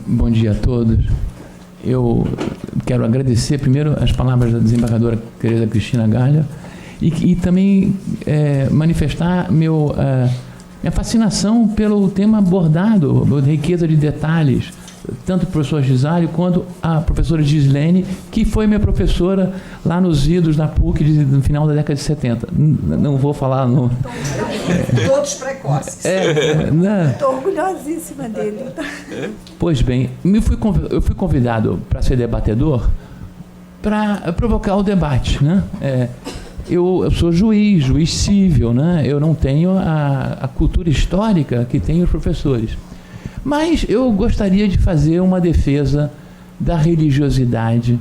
Bom dia a todos. Eu quero agradecer primeiro as palavras da desembargadora Tereza Cristina Galha e também manifestar minha fascinação pelo tema abordado, a riqueza de detalhes, tanto o professor Gisário quanto a professora Gislene, que foi minha professora lá nos idos da PUC no final da década de 70. Não vou falar... Todos precoces. Estou orgulhosíssima dele. Pois bem, eu fui convidado para ser debatedor para provocar o debate, né? Eu sou juiz civil, né? Eu não tenho a cultura histórica que têm os professores. Mas eu gostaria de fazer uma defesa da religiosidade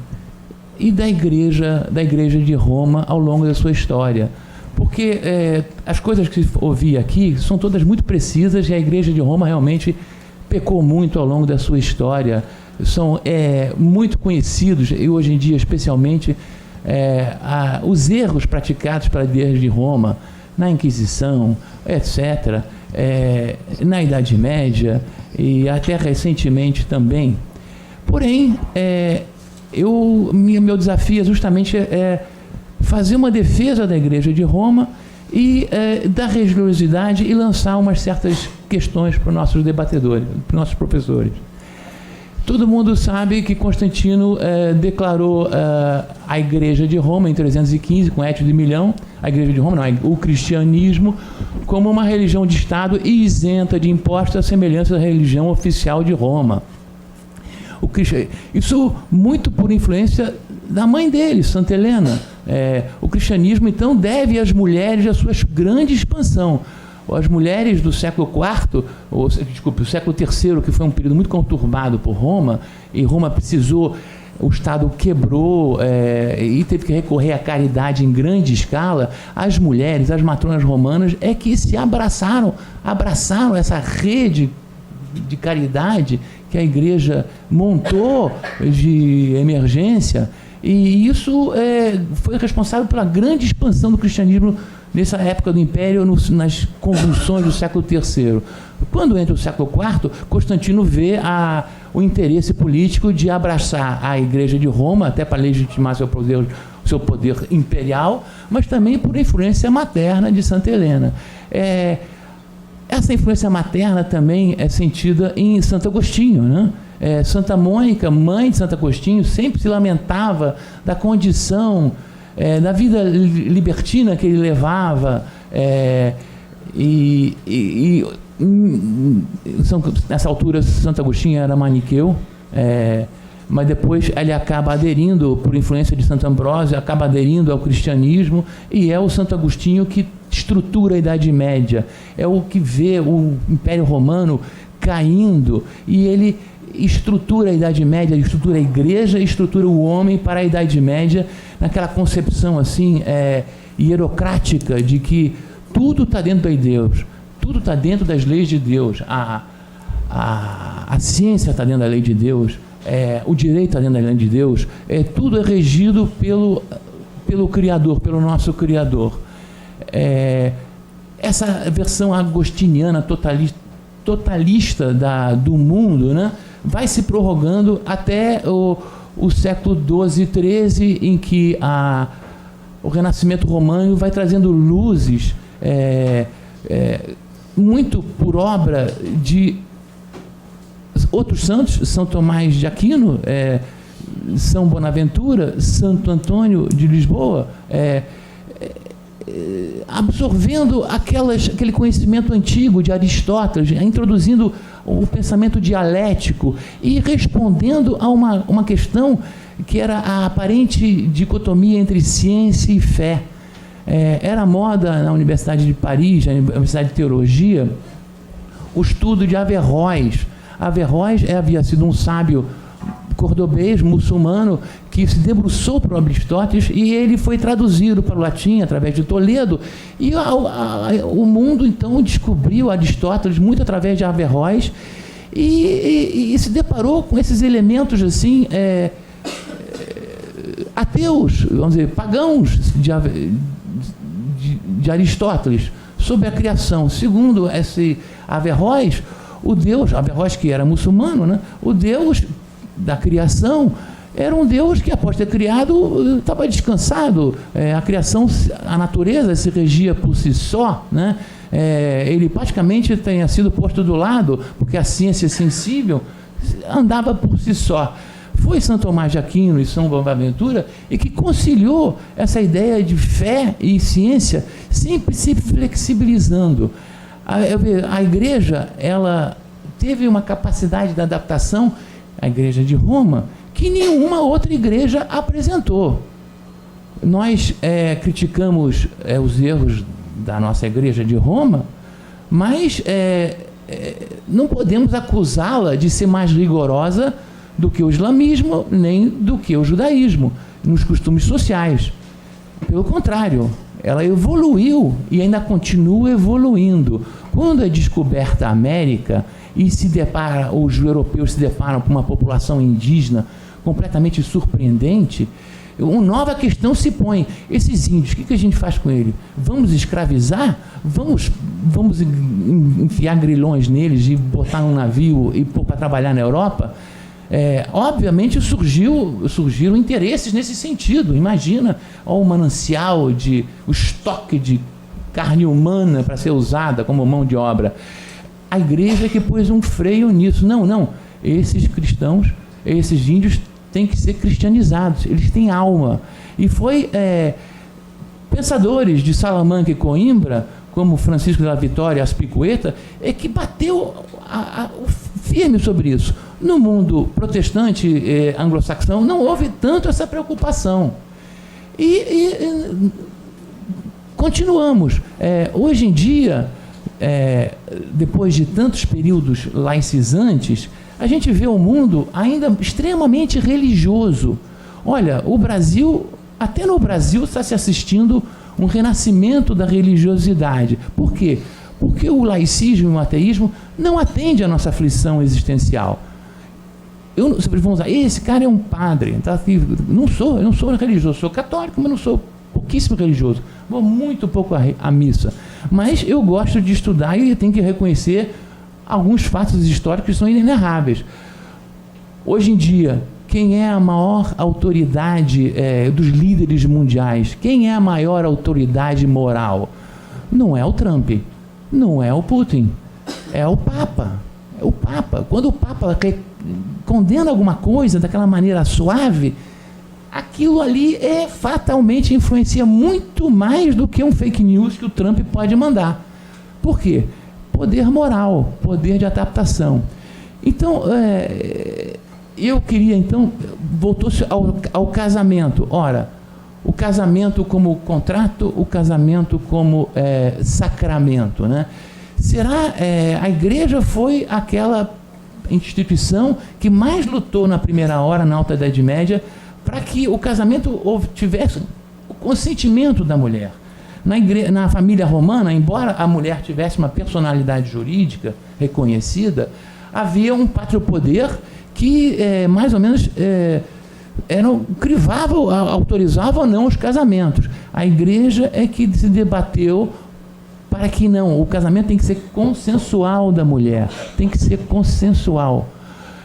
e da igreja de Roma ao longo da sua história. Porque as coisas que ouvi aqui são todas muito precisas e a igreja de Roma realmente pecou muito ao longo da sua história. São muito conhecidos, e hoje em dia especialmente, os erros praticados pela igreja de Roma na Inquisição, etc., na Idade Média e até recentemente também. Porém, meu desafio é justamente fazer uma defesa da Igreja de Roma e da religiosidade e lançar umas certas questões para os nossos debatedores, para os nossos professores. Todo mundo sabe que Constantino declarou a Igreja de Roma em 315, com Étio de Milhão, a Igreja de Roma, não, o cristianismo, como uma religião de Estado e isenta de impostos à semelhança da religião oficial de Roma. Isso muito por influência da mãe dele, Santa Helena. O cristianismo, então, deve às mulheres a sua grande expansão. As mulheres do século IV, o século III, que foi um período muito conturbado por Roma, e Roma precisou, o Estado quebrou e teve que recorrer à caridade em grande escala. As mulheres, as matronas romanas, que se abraçaram essa rede de caridade que a igreja montou de emergência, e isso foi responsável pela grande expansão do cristianismo nessa época do Império, nas convulsões do século III. Quando entra o século IV, Constantino vê o interesse político de abraçar a Igreja de Roma, até para legitimar seu poder imperial, mas também por influência materna de Santa Helena. Essa influência materna também é sentida em Santo Agostinho, né? Santa Mônica, mãe de Santo Agostinho, sempre se lamentava da condição, da vida libertina que ele levava, nessa altura Santo Agostinho era maniqueu, mas depois ele acaba aderindo, por influência de Santo Ambrósio, acaba aderindo ao cristianismo, e é o Santo Agostinho que estrutura a Idade Média, é o que vê o Império Romano caindo, e ele estrutura a Idade Média, estrutura a igreja, estrutura o homem para a Idade Média, naquela concepção assim, hierocrática, de que tudo está dentro de Deus, tudo está dentro das leis de Deus, a ciência está dentro da lei de Deus, o direito está dentro da lei de Deus, tudo é regido pelo Criador, pelo nosso Criador. Essa versão agostiniana totalista do mundo, né, vai se prorrogando até o século XII e XIII, em que o Renascimento romano vai trazendo luzes muito por obra de outros santos, São Tomás de Aquino, São Bonaventura, Santo Antônio de Lisboa, absorvendo aquele conhecimento antigo de Aristóteles, introduzindo o pensamento dialético e respondendo a uma questão que era a aparente dicotomia entre ciência e fé. Era moda na Universidade de Paris, na Universidade de Teologia, o estudo de Averroes. Averroes havia sido um sábio cordobês, muçulmano, que se debruçou para o Aristóteles, e ele foi traduzido para o latim através de Toledo, e o mundo então descobriu Aristóteles muito através de Averroes, e se deparou com esses elementos assim, ateus, vamos dizer, pagãos de Aristóteles sobre a criação. Segundo esse Averroes, o Deus, Averroes que era muçulmano, né, o Deus da criação era um Deus que, após ter criado, estava descansado. A criação, a natureza se regia por si só, né? Ele praticamente tenha sido posto do lado, porque a ciência sensível andava por si só. Foi Santo Tomás de Aquino e São Boaventura e que conciliou essa ideia de fé e ciência, sempre se flexibilizando. A igreja, ela teve uma capacidade de adaptação, a igreja de Roma, que nenhuma outra igreja apresentou. Nós criticamos os erros da nossa igreja de Roma, mas não podemos acusá-la de ser mais rigorosa do que o islamismo, nem do que o judaísmo, nos costumes sociais. Pelo contrário, ela evoluiu e ainda continua evoluindo. Quando é descoberta a América e os europeus se deparam com uma população indígena completamente surpreendente, uma nova questão se põe. Esses índios, o que a gente faz com eles? Vamos escravizar? Vamos enfiar grilhões neles e botar num navio e pôr para trabalhar na Europa? Obviamente surgiram interesses nesse sentido. Imagina o manancial, o estoque de carne humana para ser usada como mão de obra. A igreja que pôs um freio nisso. Não, esses cristãos, esses índios têm que ser cristianizados, eles têm alma. E foi pensadores de Salamanca e Coimbra, como Francisco de la Vitória Aspicueta, que bateu firme sobre isso. No mundo protestante anglo-saxão não houve tanto essa preocupação. E continuamos. Hoje em dia, depois de tantos períodos laicizantes, a gente vê o mundo ainda extremamente religioso. Olha, até no Brasil está se assistindo um renascimento da religiosidade. Por quê? Porque o laicismo e o ateísmo não atendem à nossa aflição existencial. Vamos usar, esse cara é um padre, tá? Eu não sou religioso, sou católico, mas não sou pouquíssimo religioso. Vou muito pouco à missa. Mas eu gosto de estudar e tenho que reconhecer alguns fatos históricos que são inerráveis. Hoje em dia, quem é a maior autoridade dos líderes mundiais? Quem é a maior autoridade moral? Não é o Trump, não é o Putin, é o Papa. É o Papa. Quando o Papa condena alguma coisa daquela maneira suave, aquilo ali fatalmente influencia muito mais do que um fake news que o Trump pode mandar. Por quê? Poder moral, poder de adaptação. Então, eu queria, então, voltou-se ao casamento. Ora, o casamento como contrato, o casamento como sacramento, né? Será a igreja foi aquela instituição que mais lutou na primeira hora, na Alta Idade Média, para que o casamento tivesse o consentimento da mulher. Na família romana, embora a mulher tivesse uma personalidade jurídica reconhecida, havia um pátrio-poder que mais ou menos autorizava ou não os casamentos. A igreja é que se debateu para que não, o casamento tem que ser consensual da mulher, tem que ser consensual.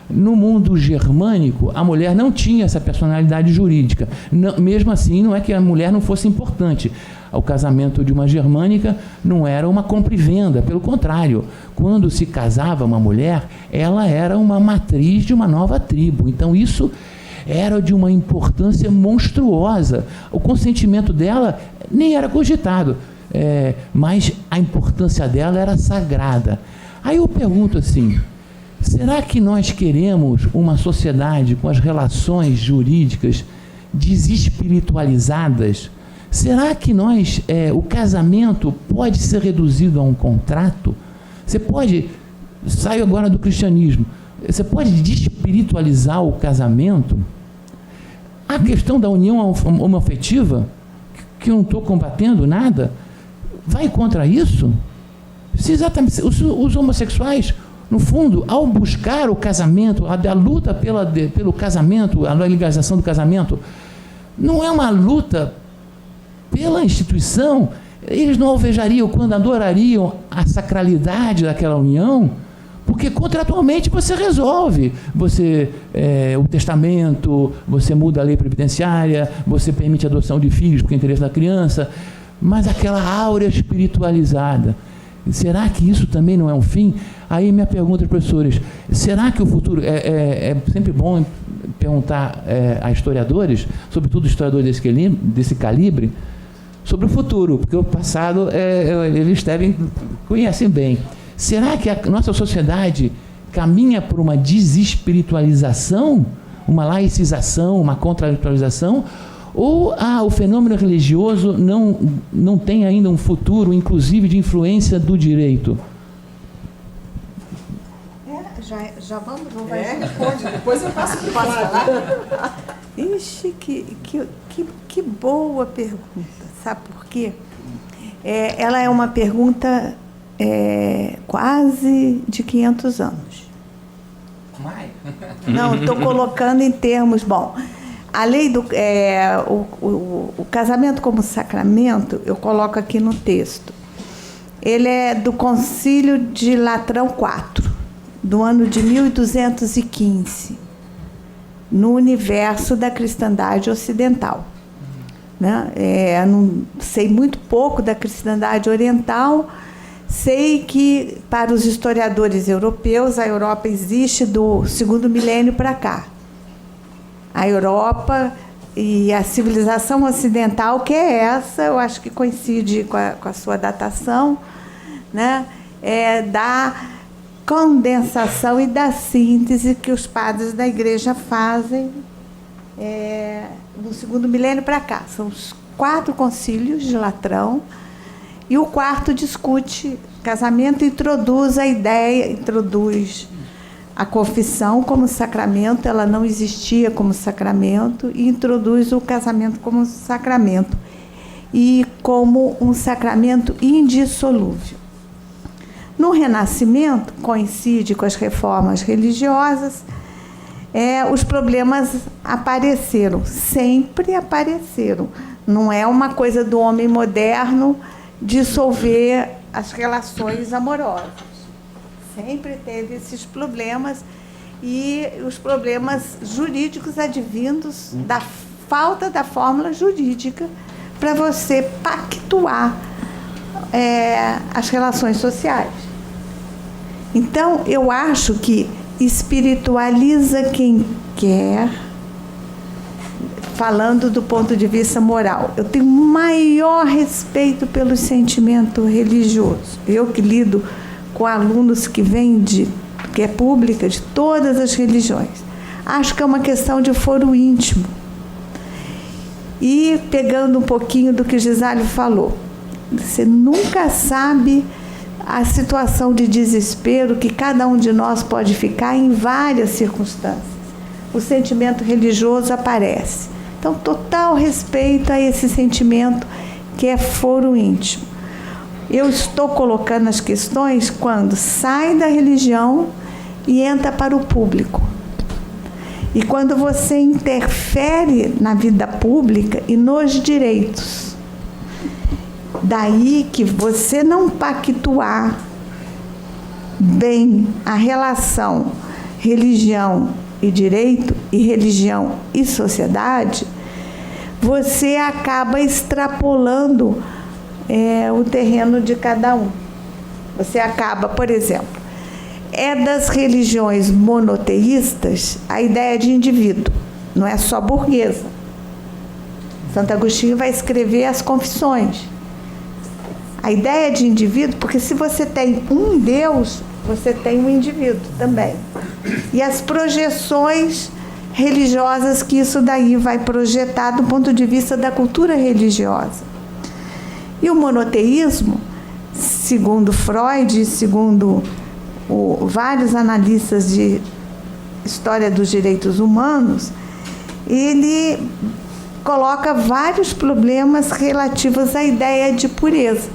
No mundo germânico, a mulher não tinha essa personalidade jurídica. Não, mesmo assim, não é que a mulher não fosse importante. O casamento de uma germânica não era uma compra e venda, pelo contrário. Quando se casava uma mulher, ela era uma matriz de uma nova tribo. Então, isso era de uma importância monstruosa. O consentimento dela nem era cogitado, mas a importância dela era sagrada. Aí eu pergunto assim, será que nós queremos uma sociedade com as relações jurídicas desespiritualizadas? Será que o casamento pode ser reduzido a um contrato? Saio agora do cristianismo, Você pode desespiritualizar o casamento? A questão da união homoafetiva, que eu não estou combatendo nada, vai contra isso? Se exatamente, os homossexuais, no fundo, ao buscar o casamento, a luta pelo casamento, a legalização do casamento, não é uma luta pela instituição. Eles não alvejariam quando adorariam a sacralidade daquela união, porque contratualmente você resolve. O testamento, você muda a lei previdenciária, você permite a adoção de filhos porque é interesse da criança, mas aquela áurea espiritualizada, será que isso também não é um fim? Aí minha pergunta aos professores, será que o futuro... É sempre bom perguntar a historiadores, sobretudo historiadores desse calibre, sobre o futuro, porque o passado eles conhecem bem. Será que a nossa sociedade caminha por uma desespiritualização, uma laicização, uma contraritualização, ou o fenômeno religioso não tem ainda um futuro, inclusive de influência do direito? Já vamos, responde, depois eu passo para o Flávio. Ixi, que boa pergunta, sabe por quê? Ela é uma pergunta quase de 500 anos. Mais? Não, estou colocando em termos... Bom, a lei do... o casamento como sacramento, eu coloco aqui no texto. Ele é do Concílio de Latrão IV, do ano de 1215, no universo da cristandade ocidental. Né? Não sei muito pouco da cristandade oriental, sei que, para os historiadores europeus, a Europa existe do 2º milênio para cá. A Europa e a civilização ocidental, que é essa, eu acho que coincide com a sua datação, né? Da condensação e da síntese que os padres da Igreja fazem do 2º milênio para cá. São os 4 concílios de Latrão, e o 4º discute casamento, introduz a ideia, introduz a confissão como sacramento, ela não existia como sacramento, e introduz o casamento como sacramento, e como um sacramento indissolúvel. No Renascimento, coincide com as reformas religiosas, os problemas apareceram, sempre apareceram. Não é uma coisa do homem moderno dissolver as relações amorosas. Sempre teve esses problemas, e os problemas jurídicos advindos da falta da fórmula jurídica para você pactuar as relações sociais. Então, eu acho que espiritualiza quem quer, falando do ponto de vista moral. Eu tenho maior respeito pelo sentimento religioso. Eu que lido com alunos que vêm que é pública, de todas as religiões. Acho que é uma questão de foro íntimo. E, pegando um pouquinho do que Gisele falou, você nunca sabe a situação de desespero que cada um de nós pode ficar em várias circunstâncias. O sentimento religioso aparece. Então, total respeito a esse sentimento que é foro íntimo. Eu estou colocando as questões quando sai da religião e entra para o público. E quando você interfere na vida pública e nos direitos. Daí que você não pactuar bem a relação religião e direito, e religião e sociedade, você acaba extrapolando o terreno de cada um. Você acaba, por exemplo, das religiões monoteístas a ideia de indivíduo, não é só burguesa. Santo Agostinho vai escrever as Confissões. A ideia de indivíduo, porque se você tem um Deus, você tem um indivíduo também. E as projeções religiosas que isso daí vai projetar do ponto de vista da cultura religiosa. E o monoteísmo, segundo Freud, segundo vários analistas de História dos Direitos Humanos, ele coloca vários problemas relativos à ideia de pureza.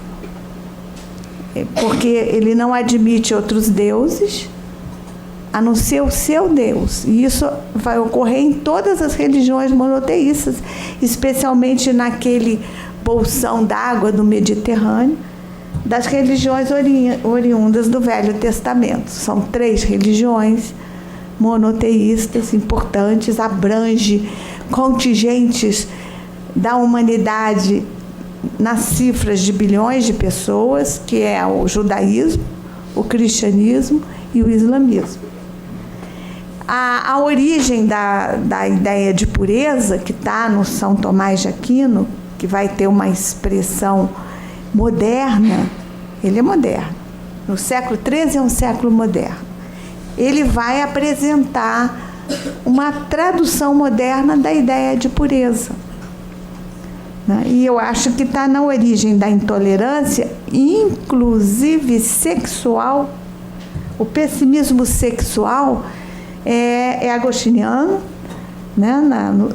Porque ele não admite outros deuses, a não ser o seu Deus. E isso vai ocorrer em todas as religiões monoteístas, especialmente naquele bolsão d'água do Mediterrâneo, das religiões oriundas do Velho Testamento. São 3 religiões monoteístas importantes, abrange contingentes da humanidade nas cifras de bilhões de pessoas, que é o judaísmo, o cristianismo e o islamismo. A origem da ideia de pureza, que está no São Tomás de Aquino, que vai ter uma expressão moderna, ele é moderno. No século XIII é um século moderno. Ele vai apresentar uma tradução moderna da ideia de pureza. E eu acho que está na origem da intolerância, inclusive sexual. O pessimismo sexual é agostiniano, né?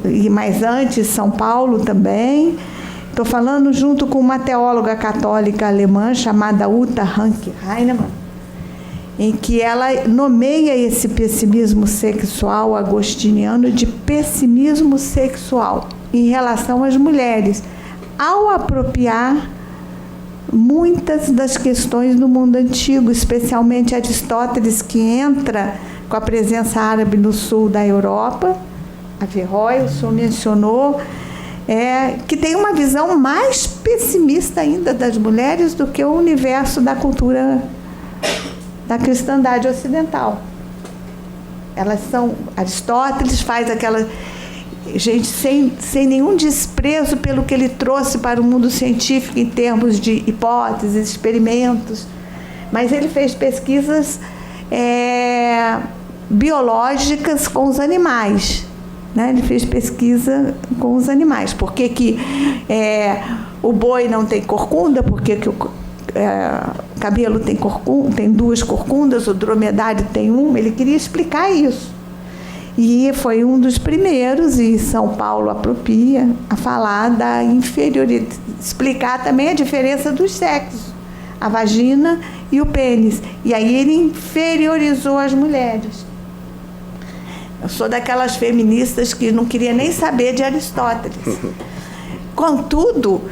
E mais antes, São Paulo também. Estou falando junto com uma teóloga católica alemã chamada Uta Rank-Heinemann, em que ela nomeia esse pessimismo sexual agostiniano de pessimismo sexual em relação às mulheres, ao apropriar muitas das questões do mundo antigo, especialmente Aristóteles, que entra com a presença árabe no sul da Europa. Averroes, o senhor mencionou, que tem uma visão mais pessimista ainda das mulheres do que o universo da cultura da cristandade ocidental. Elas são... Aristóteles faz aquela... Gente, sem nenhum desprezo pelo que ele trouxe para o mundo científico em termos de hipóteses, experimentos, mas ele fez pesquisas biológicas com os animais, né? Ele fez pesquisa com os animais. Por que o boi não tem corcunda? Por que o camelo tem 2 corcundas, o dromedário tem 1? Ele queria explicar isso. E foi um dos primeiros, e São Paulo apropria, a falar da inferioridade, explicar também a diferença dos sexos, a vagina e o pênis. E aí ele inferiorizou as mulheres. Eu sou daquelas feministas que não queria nem saber de Aristóteles. Contudo,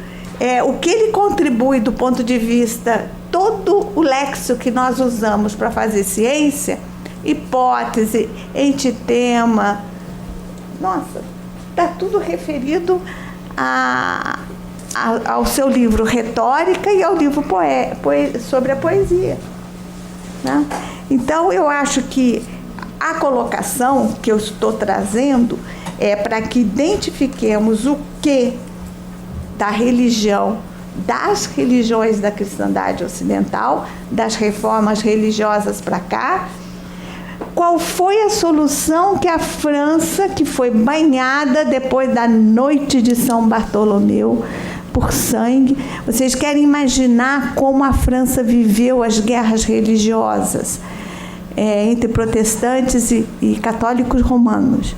o que ele contribui do ponto de vista, todo o léxico que nós usamos para fazer ciência, hipótese, entitema, nossa, está tudo referido ao seu livro Retórica e ao livro sobre a poesia, né? Então, eu acho que a colocação que eu estou trazendo é para que identifiquemos o que da religião, das religiões da cristandade ocidental, das reformas religiosas para cá. Qual foi a solução que a França, que foi banhada depois da noite de São Bartolomeu por sangue, vocês querem imaginar como a França viveu as guerras religiosas entre protestantes e católicos romanos,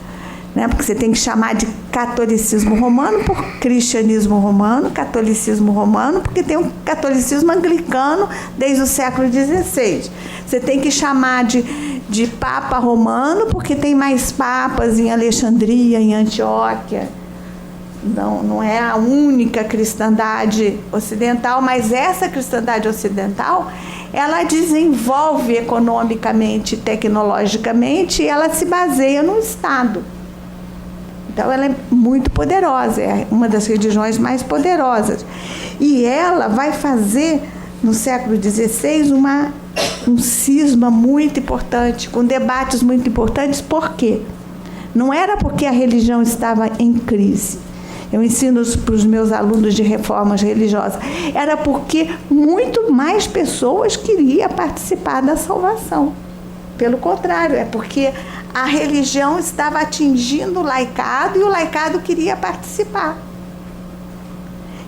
né? Porque você tem que chamar de catolicismo romano por cristianismo romano, catolicismo romano, porque tem um catolicismo anglicano desde o século XVI. Você tem que chamar de Papa Romano, porque tem mais papas em Alexandria, em Antioquia. Não é a única cristandade ocidental, mas essa cristandade ocidental, ela desenvolve economicamente, tecnologicamente, e ela se baseia no Estado. Então, ela é muito poderosa, é uma das religiões mais poderosas. E ela vai fazer, no século XVI, um cisma muito importante, com debates muito importantes. Por quê? Não era porque a religião estava em crise. Eu ensino para os meus alunos de reformas religiosas. Era porque muito mais pessoas queriam participar da salvação. Pelo contrário, é porque a religião estava atingindo o laicado e o laicado queria participar.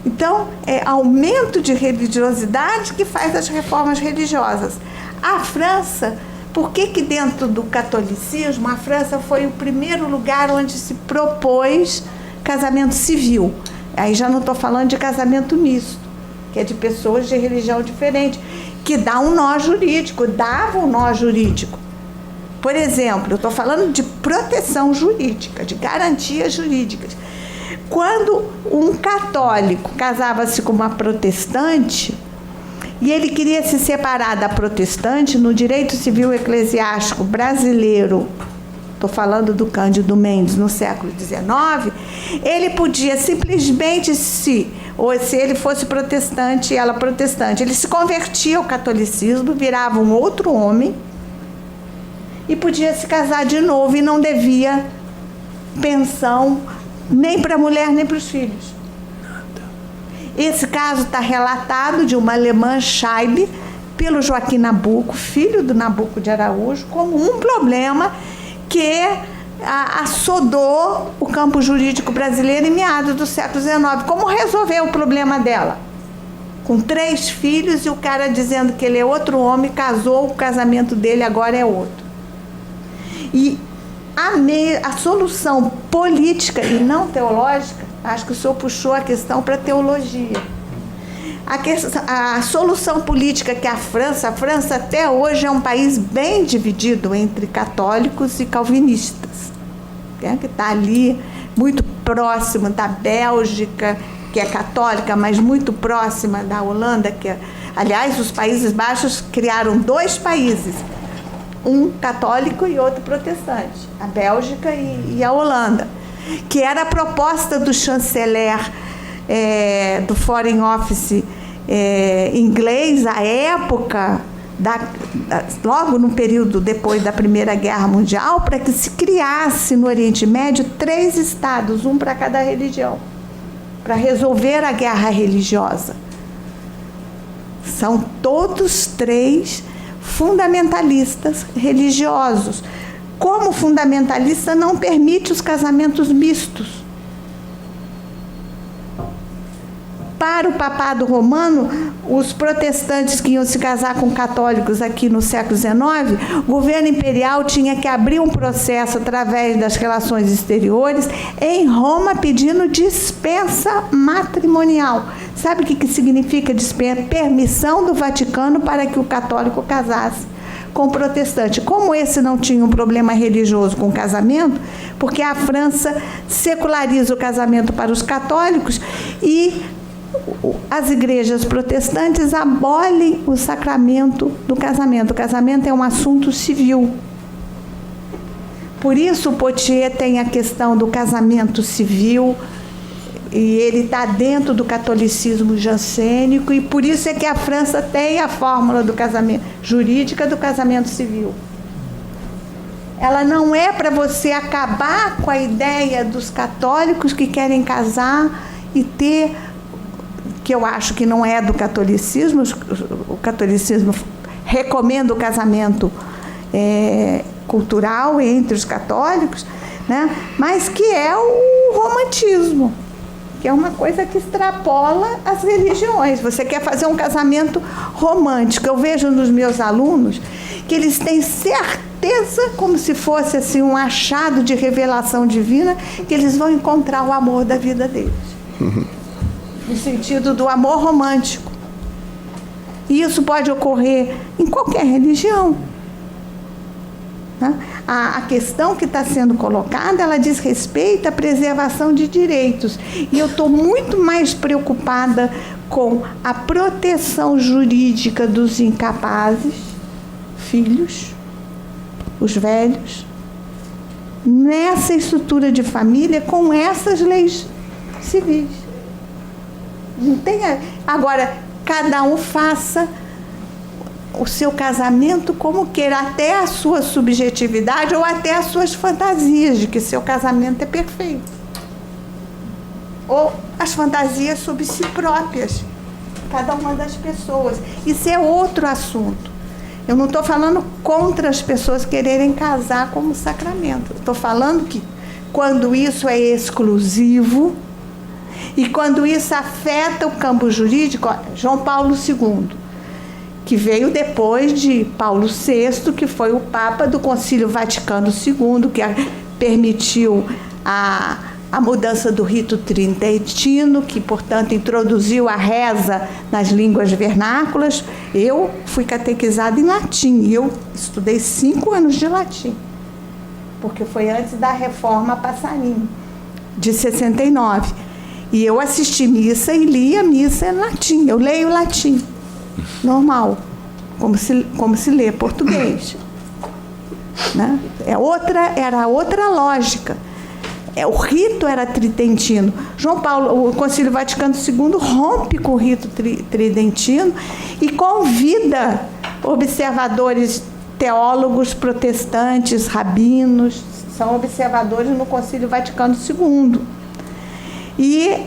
Então, é aumento de religiosidade que faz as reformas religiosas. A França Por que que dentro do catolicismo a França foi o primeiro lugar onde se propôs casamento civil? Aí já não estou falando de casamento misto, que é de pessoas de religião diferente, que dá um nó jurídico, dava um nó jurídico. Por exemplo, eu estou falando de proteção jurídica, de garantias jurídicas. Quando um católico casava-se com uma protestante e ele queria se separar da protestante, no direito civil eclesiástico brasileiro, estou falando do Cândido Mendes no século XIX, ele podia simplesmente ou se ele fosse protestante e ela protestante, ele se convertia ao catolicismo, virava um outro homem e podia se casar de novo e não devia pensão nem para a mulher nem para os filhos. Esse caso está relatado de uma alemã Scheibe pelo Joaquim Nabuco, filho do Nabuco de Araújo, como um problema que assodou o campo jurídico brasileiro em meados do século XIX. Como resolver o problema dela? Com 3 filhos e o cara dizendo que ele é outro homem, casou, o casamento dele agora é outro. E a solução política e não teológica, acho que o senhor puxou a questão para a teologia. A solução política que a França até hoje é um país bem dividido entre católicos e calvinistas, né? Que está ali muito próximo da Bélgica, que é católica, mas muito próxima da Holanda, aliás, os Países Baixos criaram 2 países, um católico e outro protestante, a Bélgica e a Holanda, que era a proposta do chanceler do Foreign Office inglês, à época, logo no período depois da Primeira Guerra Mundial, para que se criasse no Oriente Médio 3 estados, um para cada religião, para resolver a guerra religiosa. São todos 3 fundamentalistas religiosos. Como fundamentalista, não permite os casamentos mistos. Para o papado romano, os protestantes que iam se casar com católicos aqui no século XIX, o governo imperial tinha que abrir um processo através das relações exteriores em Roma pedindo dispensa matrimonial. Sabe o que significa dispensa? Permissão do Vaticano para que o católico casasse com o protestante. Como esse não tinha um problema religioso com o casamento, porque a França seculariza o casamento para os católicos e as igrejas protestantes abolem o sacramento do casamento. O casamento é um assunto civil. Por isso o Potier tem a questão do casamento civil, e ele está dentro do catolicismo jansênico, e por isso é que a França tem a fórmula do casamento jurídica do casamento civil. Ela não é para você acabar com a ideia dos católicos que querem casar e ter, que eu acho que não é do catolicismo, o catolicismo recomenda o casamento cultural entre os católicos, né? Mas que é o romantismo, que é uma coisa que extrapola as religiões. Você quer fazer um casamento romântico. Eu vejo nos meus alunos que eles têm certeza, como se fosse assim, um achado de revelação divina, que eles vão encontrar o amor da vida deles. No sentido do amor romântico. E isso pode ocorrer em qualquer religião. A questão que está sendo colocada, ela diz respeito à preservação de direitos. E eu estou muito mais preocupada com a proteção jurídica dos incapazes, filhos, os velhos, nessa estrutura de família, com essas leis civis. Não tem agora, cada um faça o seu casamento como queira, até a sua subjetividade ou até as suas fantasias de que seu casamento é perfeito. Ou as fantasias sobre si próprias, cada uma das pessoas. Isso é outro assunto. Eu não estou falando contra as pessoas quererem casar como sacramento. Estou falando que quando isso é exclusivo e quando isso afeta o campo jurídico, João Paulo II, que veio depois de Paulo VI, que foi o Papa do Concílio Vaticano II, que permitiu a mudança do rito tridentino, que, portanto, introduziu a reza nas línguas vernáculas. Eu fui catequizada em latim, eu estudei 5 anos de latim, porque foi antes da Reforma Passarinho, de 69. E eu assisti missa e lia missa em latim. Eu leio latim, normal, como se lê português. Né? Era outra lógica. O rito era tridentino. João Paulo, o Concílio Vaticano II rompe com o rito tridentino e convida observadores, teólogos protestantes, rabinos, são observadores no Concílio Vaticano II. E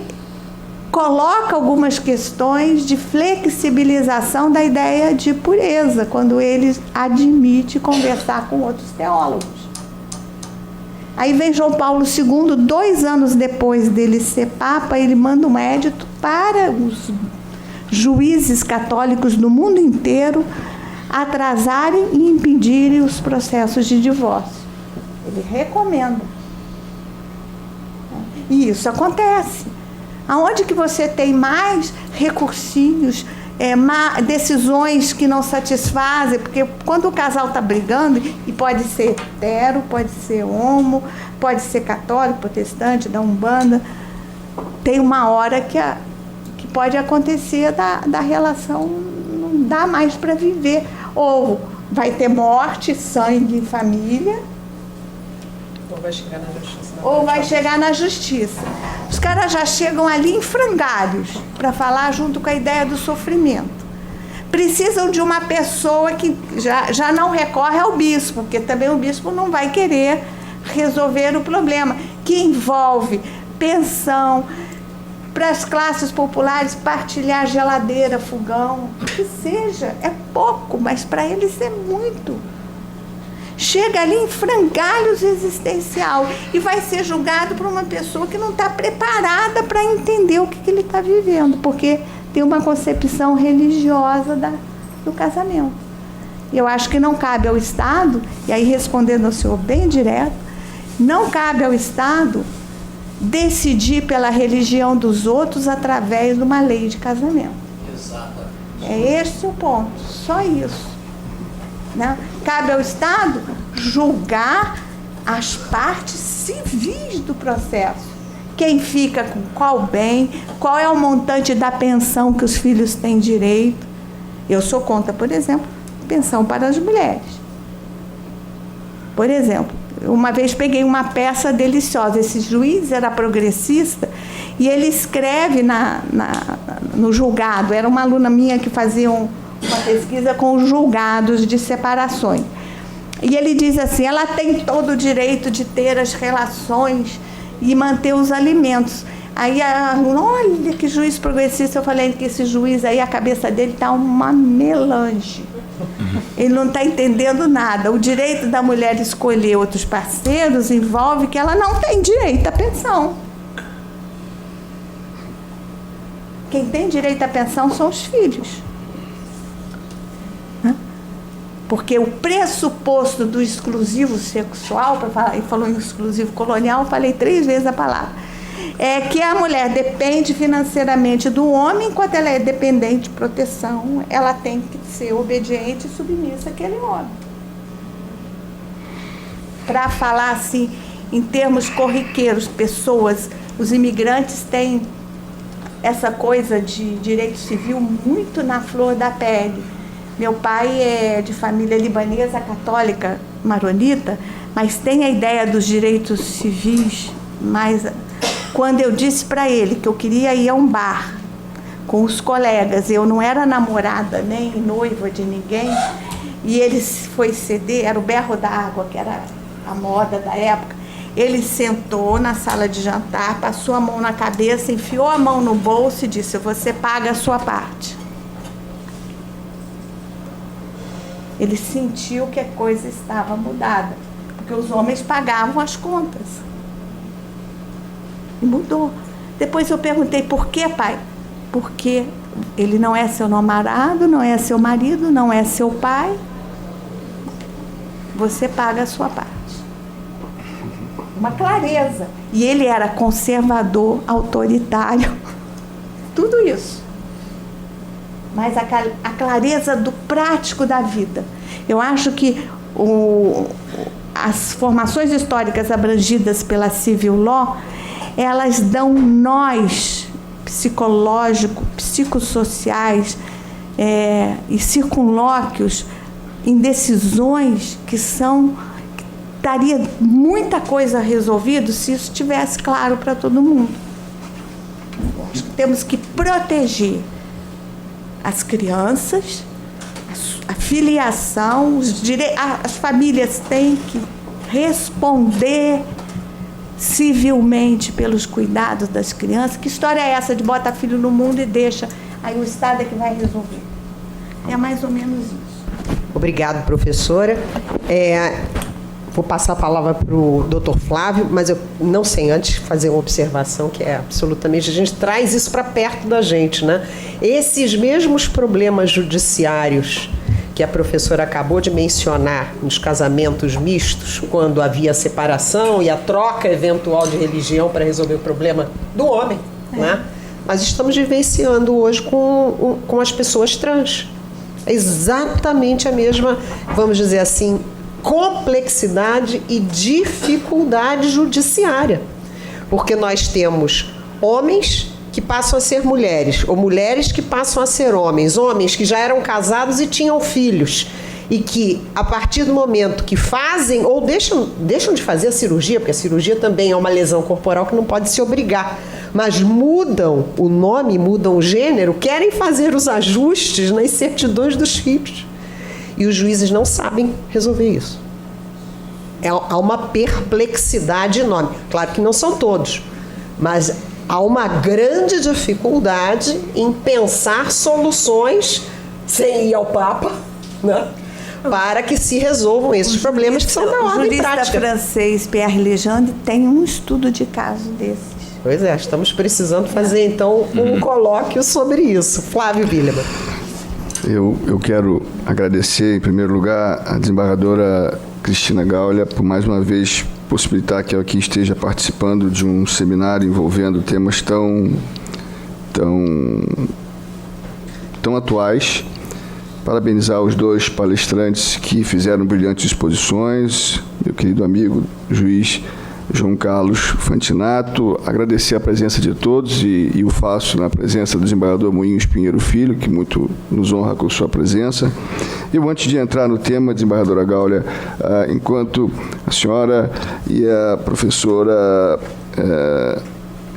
coloca algumas questões de flexibilização da ideia de pureza, quando ele admite conversar com outros teólogos. Aí vem João Paulo II, 2 anos depois dele ser Papa, ele manda um édito para os juízes católicos do mundo inteiro atrasarem e impedirem os processos de divórcio. Ele recomenda. E isso acontece. Aonde que você tem mais recursinhos, decisões que não satisfazem, porque quando o casal está brigando, e pode ser hetero, pode ser homo, pode ser católico, protestante, da Umbanda, tem uma hora que pode acontecer da relação não dá mais para viver. Ou vai ter morte, sangue em família, ou vai chegar na justiça. Ou vai chegar na justiça. Os caras já chegam ali em frangalhos para falar junto com a ideia do sofrimento. Precisam de uma pessoa que já não recorre ao bispo, porque também o bispo não vai querer resolver o problema, que envolve pensão, para as classes populares partilhar geladeira, fogão, o que seja. É pouco, mas para eles é muito. Chega ali em frangalhos existencial e vai ser julgado por uma pessoa que não está preparada para entender o que ele está vivendo, porque tem uma concepção religiosa do casamento. Eu acho que não cabe ao Estado, e aí respondendo ao senhor bem direto, não cabe ao Estado decidir pela religião dos outros através de uma lei de casamento. Exatamente. É esse o ponto, só isso. Né? Cabe ao Estado julgar as partes civis do processo. Quem fica com qual bem, qual é o montante da pensão que os filhos têm direito. Eu sou contra, por exemplo, pensão para as mulheres. Por exemplo, uma vez peguei uma peça deliciosa. Esse juiz era progressista e ele escreve no julgado. Era uma aluna minha que fazia uma pesquisa com os julgados de separações. E ele diz assim: ela tem todo o direito de ter as relações e manter os alimentos. Aí a aluna, olha que juiz progressista. Eu falei que esse juiz aí, a cabeça dele está uma melange. Ele não está entendendo nada. O direito da mulher escolher outros parceiros envolve que ela não tem direito à pensão. Quem tem direito à pensão são os filhos. Porque o pressuposto do exclusivo sexual, ele falou em exclusivo colonial, eu falei 3 vezes a palavra, é que a mulher depende financeiramente do homem, enquanto ela é dependente de proteção, ela tem que ser obediente e submissa àquele homem. Para falar assim, em termos corriqueiros, pessoas, os imigrantes têm essa coisa de direito civil muito na flor da pele. Meu pai é de família libanesa, católica, maronita, mas tem a ideia dos direitos civis. Mas quando eu disse para ele que eu queria ir a um bar com os colegas, eu não era namorada nem noiva de ninguém, e ele foi ceder, era o berro d'água, que era a moda da época. Ele sentou na sala de jantar, passou a mão na cabeça, enfiou a mão no bolso e disse: você paga a sua parte. Ele sentiu que a coisa estava mudada, porque os homens pagavam as contas. E mudou. Depois eu perguntei: por quê, pai? Porque Ele não é seu namorado, não é seu marido, não é seu pai. Você paga a sua parte. Uma clareza. E ele era conservador, autoritário, tudo isso. Mas a clareza do prático da vida. Eu acho que as formações históricas abrangidas pela Civil Law, elas dão nós psicológicos, psicossociais e circunlóquios em decisões que daria muita coisa resolvida se isso estivesse claro para todo mundo. Acho que temos que proteger as crianças, a filiação, as famílias têm que responder civilmente pelos cuidados das crianças. Que história é essa de bota filho no mundo e deixa, aí o Estado é que vai resolver? É mais ou menos isso. Obrigado, professora. Vou passar a palavra para o doutor Flávio, mas eu não sei antes fazer uma observação que é absolutamente... A gente traz isso para perto da gente, né? Esses mesmos problemas judiciários que a professora acabou de mencionar nos casamentos mistos, quando havia separação e a troca eventual de religião para resolver o problema do homem, né? Nós estamos vivenciando hoje com as pessoas trans. É exatamente a mesma, vamos dizer assim, complexidade e dificuldade judiciária. Porque nós temos homens que passam a ser mulheres, ou mulheres que passam a ser homens, homens que já eram casados e tinham filhos, e que, a partir do momento que fazem ou deixam de fazer a cirurgia, porque a cirurgia também é uma lesão corporal que não pode se obrigar, mas mudam o nome, mudam o gênero, querem fazer os ajustes nas certidões dos filhos. E os juízes não sabem resolver isso. Há uma perplexidade enorme. Claro que não são todos, mas há uma grande dificuldade em pensar soluções sem ir ao Papa, né? Para que se resolvam esses problemas que são da ordem prática. O jurista francês Pierre Legendre tem um estudo de caso desses. Pois é, estamos precisando fazer então um colóquio sobre isso. Flávio Willemann. Eu quero agradecer, em primeiro lugar, a desembargadora Cristina Gaulia por mais uma vez possibilitar que eu aqui esteja participando de um seminário envolvendo temas tão atuais. Parabenizar os dois palestrantes que fizeram brilhantes exposições, meu querido amigo juiz João Carlos Fantinato, agradecer a presença de todos e o faço na presença do desembargador Moinhos Pinheiro Filho, que muito nos honra com sua presença. Eu, antes de entrar no tema, desembargadora Gaulia, enquanto a senhora e a professora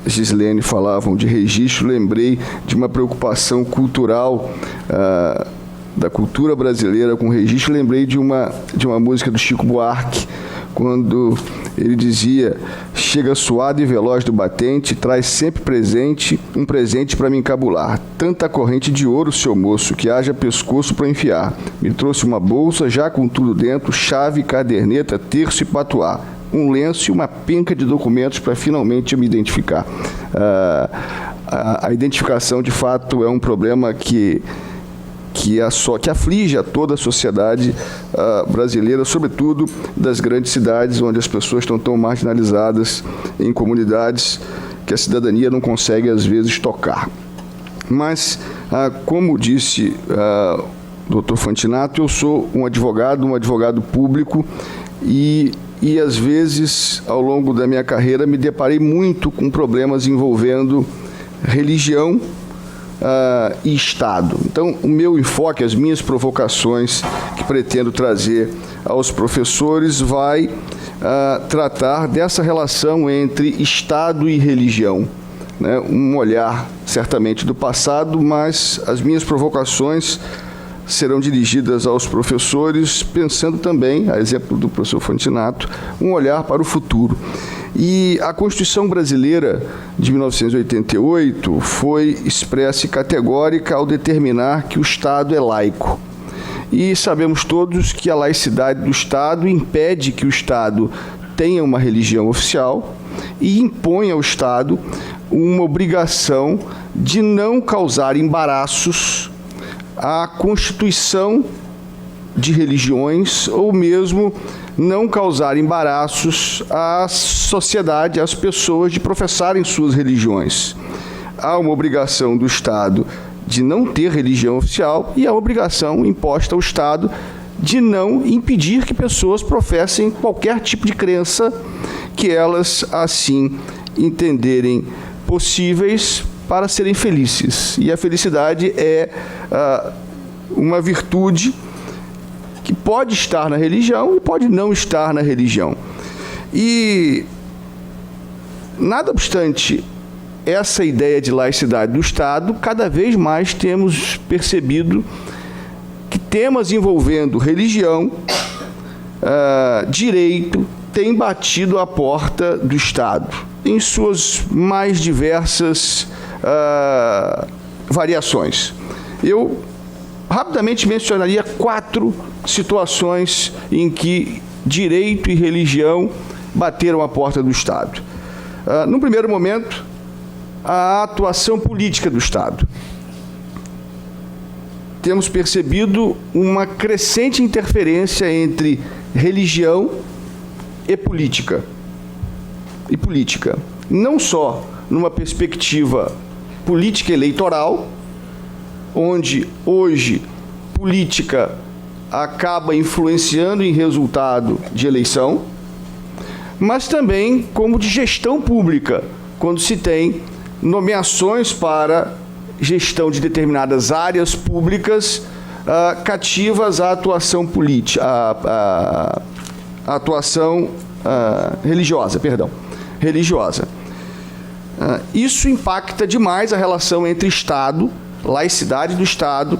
Gislene falavam de registro, lembrei de uma preocupação cultural da cultura brasileira com registro. Lembrei de uma música do Chico Buarque, quando ele dizia: chega suado e veloz do batente, traz sempre um presente para me encabular. Tanta corrente de ouro, seu moço, que haja pescoço para enfiar. Me trouxe uma bolsa, já com tudo dentro, chave, caderneta, terço e patuá. Um lenço e uma penca de documentos para finalmente eu me identificar. A identificação, de fato, é um problema que aflige a toda a sociedade brasileira, sobretudo das grandes cidades, onde as pessoas estão tão marginalizadas em comunidades que a cidadania não consegue, às vezes, tocar. Mas, como disse o Dr. Fantinato, eu sou um advogado público e, às vezes, ao longo da minha carreira, me deparei muito com problemas envolvendo religião e Estado. Então, o meu enfoque, as minhas provocações que pretendo trazer aos professores vai tratar dessa relação entre Estado e religião, né? Um olhar, certamente, do passado, mas as minhas provocações serão dirigidas aos professores, pensando também, a exemplo do professor Fantinato, um olhar para o futuro. E a Constituição Brasileira de 1988 foi expressa e categórica ao determinar que o Estado é laico. E sabemos todos que a laicidade do Estado impede que o Estado tenha uma religião oficial e impõe ao Estado uma obrigação de não causar embaraços à constituição de religiões ou mesmo não causar embaraços à sociedade, às pessoas de professarem suas religiões. Há uma obrigação do Estado de não ter religião oficial e a obrigação imposta ao Estado de não impedir que pessoas professem qualquer tipo de crença que elas assim entenderem possíveis para serem felizes. E a felicidade é uma virtude que pode estar na religião e pode não estar na religião. E, nada obstante essa ideia de laicidade do Estado, cada vez mais temos percebido que temas envolvendo religião, direito, têm batido à porta do Estado, em suas mais diversas variações. Eu rapidamente mencionaria 4 situações em que direito e religião bateram à porta do Estado. No primeiro momento, a atuação política do Estado. Temos percebido uma crescente interferência entre religião e política. Não só numa perspectiva política eleitoral, onde hoje política acaba influenciando em resultado de eleição, mas também como de gestão pública, quando se tem nomeações para gestão de determinadas áreas públicas cativas à atuação política, à atuação religiosa. Isso impacta demais a relação entre Estado, laicidade do Estado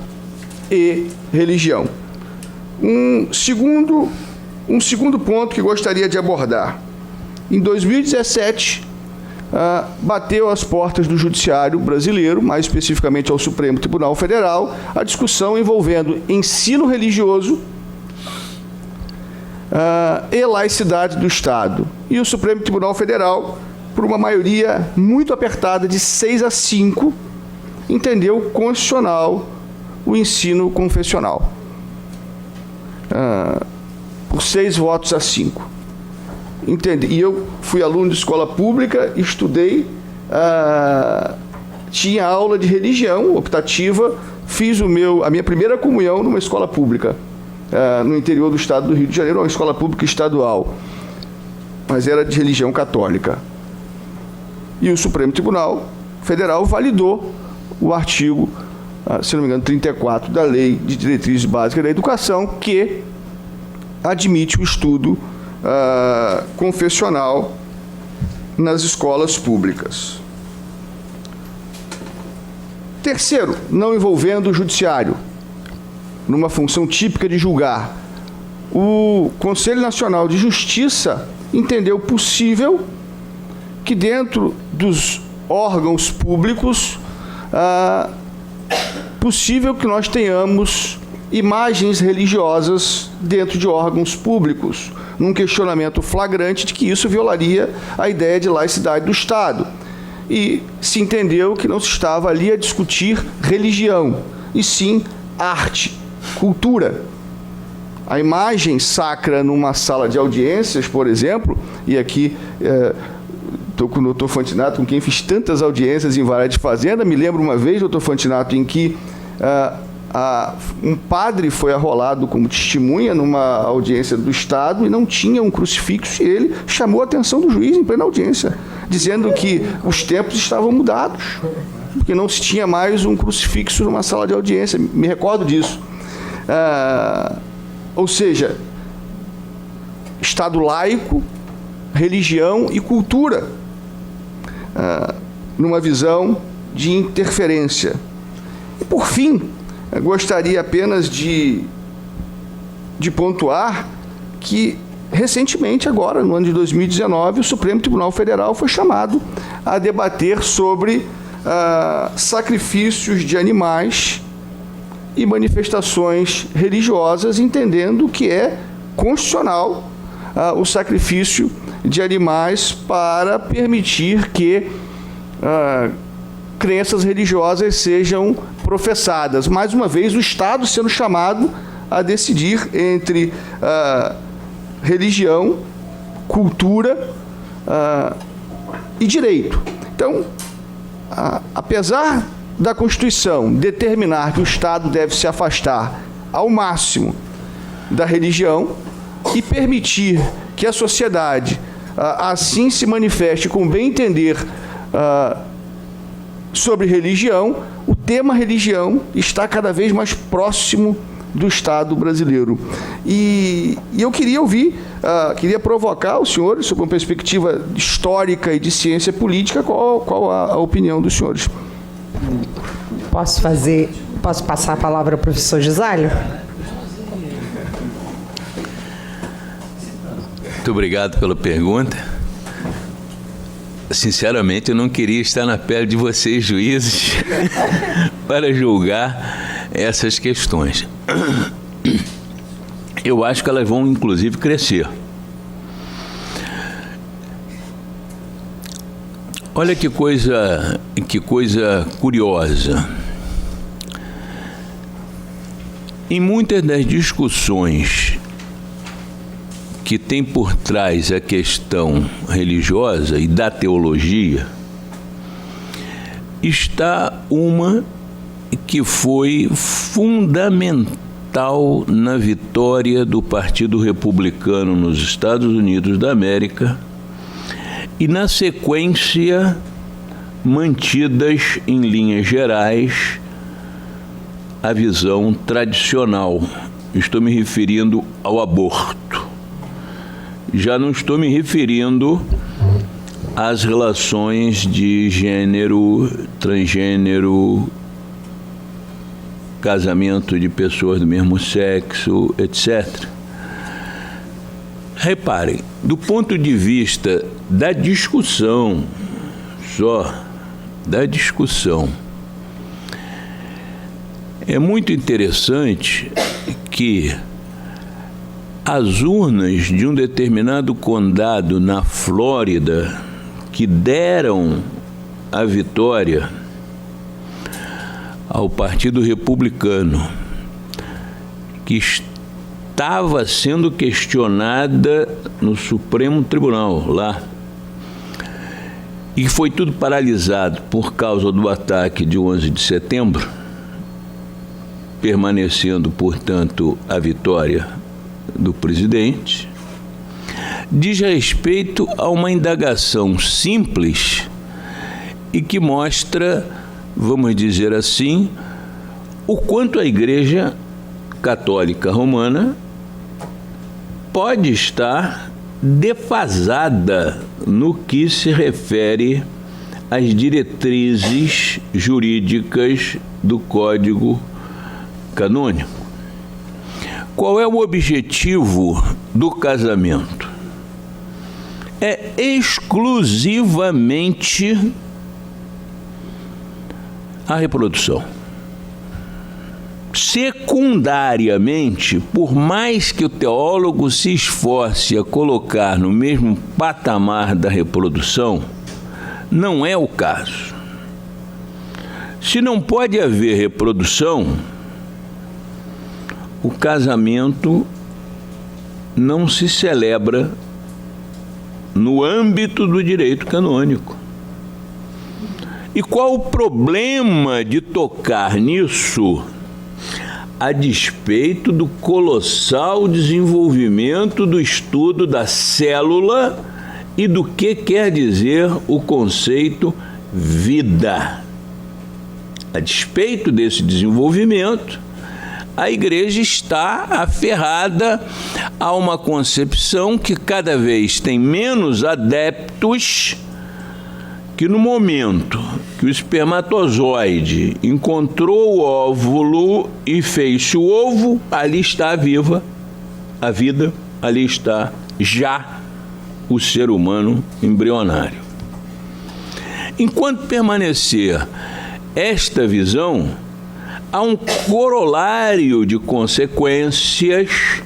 e religião. Um segundo ponto que gostaria de abordar. Em 2017, bateu às portas do Judiciário brasileiro, mais especificamente ao Supremo Tribunal Federal, a discussão envolvendo ensino religioso e laicidade do Estado. E o Supremo Tribunal Federal, por uma maioria muito apertada de 6-5, entendeu constitucional o ensino confessional. Por 6-5. Entendi. E eu fui aluno de escola pública, estudei, tinha aula de religião optativa, fiz a minha primeira comunhão numa escola pública, no interior do estado do Rio de Janeiro, uma escola pública estadual, mas era de religião católica. E o Supremo Tribunal Federal validou o artigo, se não me engano, 34 da Lei de Diretrizes Básicas da Educação, que admite o estudo confessional nas escolas públicas. Terceiro, não envolvendo o judiciário, numa função típica de julgar. O Conselho Nacional de Justiça entendeu possível que dentro dos órgãos públicos, possível que nós tenhamos imagens religiosas dentro de órgãos públicos, num questionamento flagrante de que isso violaria a ideia de laicidade do Estado. E se entendeu que não se estava ali a discutir religião, e sim arte, cultura. A imagem sacra numa sala de audiências, por exemplo, e aqui estou com o doutor Fantinato, com quem fiz tantas audiências em Vara de Fazenda, me lembro uma vez, doutor Fantinato, em que um padre foi arrolado como testemunha numa audiência do Estado e não tinha um crucifixo, e ele chamou a atenção do juiz em plena audiência, dizendo que os tempos estavam mudados, porque não se tinha mais um crucifixo numa sala de audiência. Me recordo disso. Ou seja, Estado laico, religião e cultura, numa visão de interferência. E, por fim, eu gostaria apenas de pontuar que, recentemente, agora, no ano de 2019, o Supremo Tribunal Federal foi chamado a debater sobre sacrifícios de animais e manifestações religiosas, entendendo que é constitucional o sacrifício de animais para permitir que crenças religiosas sejam professadas. Mais uma vez, o Estado sendo chamado a decidir entre religião, cultura e direito. Então, apesar da Constituição determinar que o Estado deve se afastar ao máximo da religião e permitir que a sociedade assim se manifeste com bem entender sobre religião, o tema religião está cada vez mais próximo do Estado brasileiro. E eu queria ouvir, queria provocar os senhores, sob uma perspectiva histórica e de ciência política, qual a opinião dos senhores. Posso passar a palavra ao professor Gisálio? Muito obrigado pela pergunta. Sinceramente, eu não queria estar na pele de vocês, juízes, para julgar essas questões. Eu acho que elas vão, inclusive, crescer. Olha que coisa curiosa. Em muitas das discussões que tem por trás a questão religiosa e da teologia, está uma que foi fundamental na vitória do Partido Republicano nos Estados Unidos da América e, na sequência, mantidas em linhas gerais a visão tradicional. Estou me referindo ao aborto. Já não estou me referindo às relações de gênero, transgênero, casamento de pessoas do mesmo sexo, etc. Reparem, do ponto de vista da discussão, é muito interessante que as urnas de um determinado condado na Flórida que deram a vitória ao Partido Republicano, que estava sendo questionada no Supremo Tribunal lá, e que foi tudo paralisado por causa do ataque de 11 de setembro, permanecendo, portanto, a vitória do presidente, diz respeito a uma indagação simples e que mostra, vamos dizer assim, o quanto a Igreja Católica Romana pode estar defasada no que se refere às diretrizes jurídicas do Código Canônico. Qual é o objetivo do casamento? É exclusivamente a reprodução. Secundariamente, por mais que o teólogo se esforce a colocar no mesmo patamar da reprodução, não é o caso. Se não pode haver reprodução, o casamento não se celebra no âmbito do direito canônico. E qual o problema de tocar nisso, a despeito do colossal desenvolvimento do estudo da célula e do que quer dizer o conceito vida? A despeito desse desenvolvimento, a Igreja está aferrada a uma concepção que cada vez tem menos adeptos, que no momento que o espermatozoide encontrou o óvulo e fez-se o ovo, ali está viva a vida, ali está já o ser humano embrionário. Enquanto permanecer esta visão, há um corolário de consequências